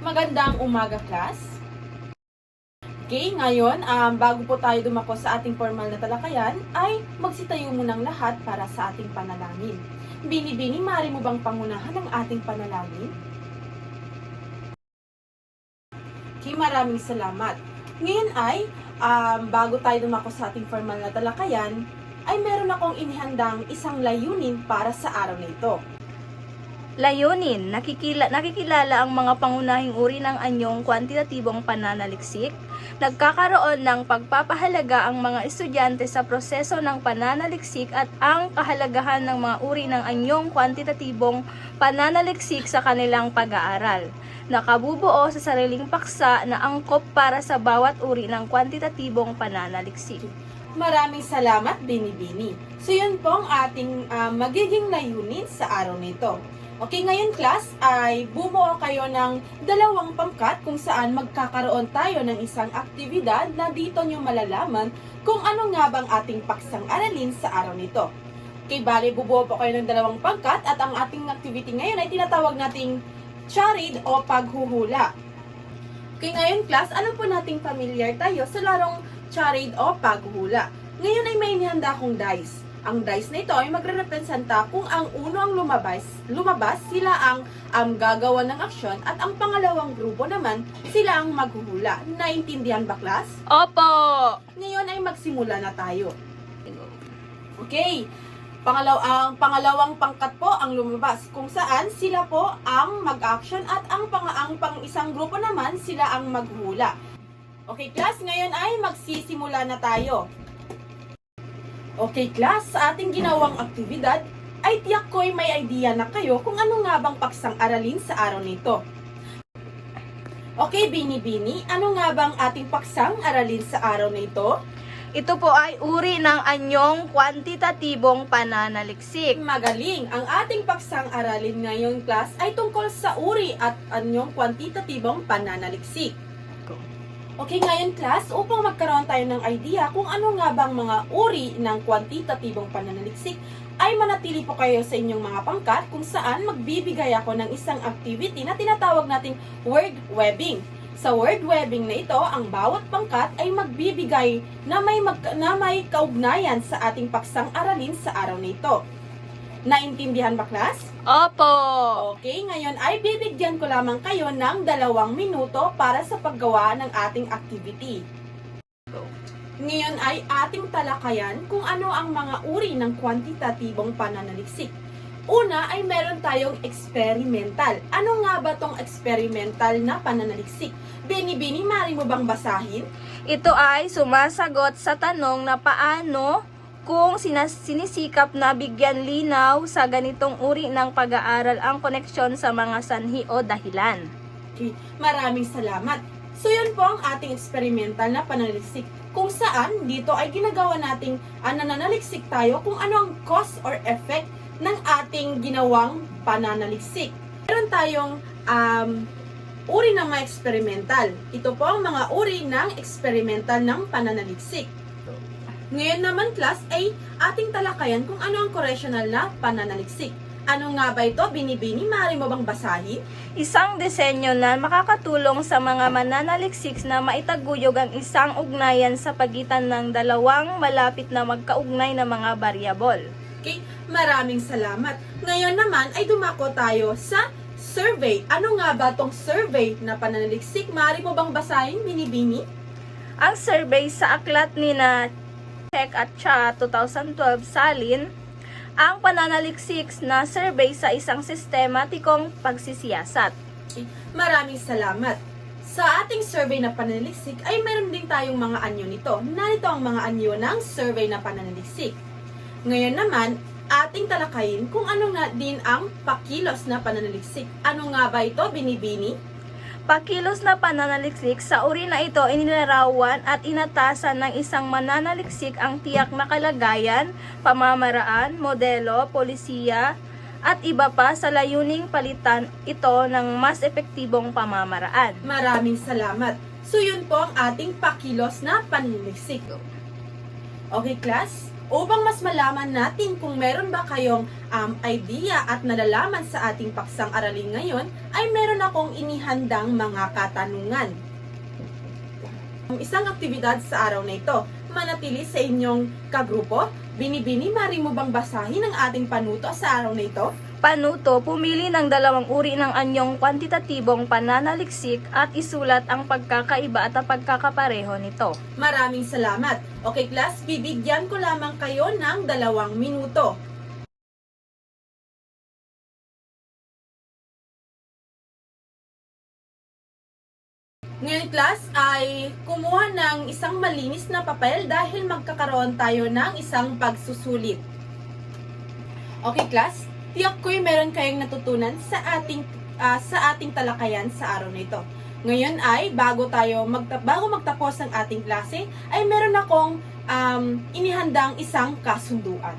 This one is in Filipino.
Magandang umaga, class. Okay, ngayon, bago po tayo dumako sa ating formal na talakayan, ay magsitayo munang lahat para sa ating panalangin. Bini-bini, maaari mo bang pangunahan ang ating panalangin? Okay, maraming salamat. Ngayon ay, bago tayo dumako sa ating formal na talakayan, ay meron akong inihandang isang layunin para sa araw na ito. Layunin, nakikilala ang mga pangunahing uri ng anyong kwantitatibong pananaliksik. Nagkakaroon ng pagpapahalaga ang mga estudyante sa proseso ng pananaliksik at ang kahalagahan ng mga uri ng anyong kwantitatibong pananaliksik sa kanilang pag-aaral. Nakabubuo sa sariling paksa na angkop para sa bawat uri ng kwantitatibong pananaliksik. Maraming salamat, Bini-bini. So yun po ang ating magiging layunin sa araw nito. Okay, ngayon class ay bumuo kayo ng 2 pangkat kung saan magkakaroon tayo ng isang aktibidad na dito nyo malalaman kung ano nga bang ating paksang aralin sa araw nito. Okay, bali bubuo po kayo ng 2 pangkat at ang ating activity ngayon ay tinatawag nating charade o paghuhula. Okay, ngayon class, alam po nating familiar tayo sa larong charade o paghuhula. Ngayon ay may inihanda akong dice. Ang dice na ito ay magre-representa kung ang uno ang lumabas, sila ang gagawa ng aksyon at ang pangalawang grupo naman, sila ang maghuhula. Naintindihan ba, class? Opo! Ngayon ay magsimula na tayo. Okay. Ang pangalawang pangkat po ang lumabas kung saan sila po ang mag-action at ang isang grupo naman sila ang maghuhula. Okay, class, ngayon ay magsisimula na tayo. Okay, class, sa ating ginawang aktibidad, ay tiyak ko'y may idea na kayo kung ano nga bang paksang aralin sa araw nito. Okay, Bini-bini, ano nga bang ating paksang aralin sa araw na ito? Ito po ay uri ng anyong kwantitatibong pananaliksik. Magaling! Ang ating paksang aralin ngayon, class, ay tungkol sa uri at anyong kwantitatibong pananaliksik. Okay, ngayon class, upang magkaroon tayo ng idea kung ano nga bang mga uri ng kwantitatibong pananaliksik, ay manatili po kayo sa inyong mga pangkat kung saan magbibigay ako ng isang activity na tinatawag nating word webbing. Sa word webbing na ito, ang bawat pangkat ay magbibigay na may kaugnayan sa ating paksang aralin sa araw na ito. Naintindihan ba, class? Opo! Okay, ngayon ay bibigyan ko lamang kayo ng 2 minuto para sa paggawa ng ating activity. Ngayon ay ating talakayan kung ano ang mga uri ng kwantitatibong pananaliksik. Una ay meron tayong experimental. Ano nga ba tong experimental na pananaliksik? Bini-bini, maaari mo bang basahin? Ito ay sumasagot sa tanong na paano kung sinisikap na bigyan linaw sa ganitong uri ng pag-aaral ang koneksyon sa mga sanhi o dahilan. Okay, maraming salamat. So yun po ang ating experimental na pananaliksik kung saan dito ay ginagawa nating nananaliksik tayo kung ano ang cause or effect ng ating ginawang pananaliksik. Meron tayong uri ng mga experimental. Ito po ang mga uri ng experimental ng pananaliksik. Ngayon naman, class, ay ating talakayan kung ano ang correlational na pananaliksik. Ano nga ba ito, Bini-bini? Maaari mo bang basahin? Isang disenyo na makakatulong sa mga mananaliksik na maitaguyod ang isang ugnayan sa pagitan ng 2 malapit na magkaugnay na mga variable. Okay, maraming salamat. Ngayon naman ay dumako tayo sa survey. Ano nga ba tong survey na pananaliksik? Maaari mo bang basahin, Bini-bini? Ang survey sa aklat ni na Check at Cha 2012 salin ang pananaliksik na survey sa isang sistematikong pagsisiyasat. Okay, maraming salamat. Sa ating survey na pananaliksik ay meron din tayong mga anyo nito. Narito ang mga anyo ng survey na pananaliksik. Ngayon naman, ating talakayin kung ano nga din ang pakilos na pananaliksik. Ano nga ba ito, Bini-bini? Pakilos na pananaliksik sa uri na ito inilarawan at inatasan ng isang mananaliksik ang tiyak na kalagayan, pamamaraan, modelo, polisiya, at iba pa sa layuning palitan ito ng mas epektibong pamamaraan. Maraming salamat. So yun po ang ating pakilos na pananaliksik. Okay, class? Upang mas malaman natin kung meron ba kayong idea at nalalaman sa ating paksang aralin ngayon, ay meron akong inihandang mga katanungan. Ang isang aktibidad sa araw na ito, manatili sa inyong kagrupo. Binibini, mari mo bang basahin ang ating panuto sa araw na ito? Panuto, pumili ng dalawang uri ng anyong kwantitatibong pananaliksik at isulat ang pagkakaiba at ang pagkakapareho nito. Maraming salamat. Okay class, bibigyan ko lamang kayo ng 2 minuto. Ngayon class ay kumuha ng isang malinis na papel dahil magkakaroon tayo ng isang pagsusulit. Okay class, tiyak ko'y meron kayong natutunan sa ating talakayan sa araw na ito. Ngayon ay bago magtapos ng ating klase ay meron akong inihandang isang kasunduan.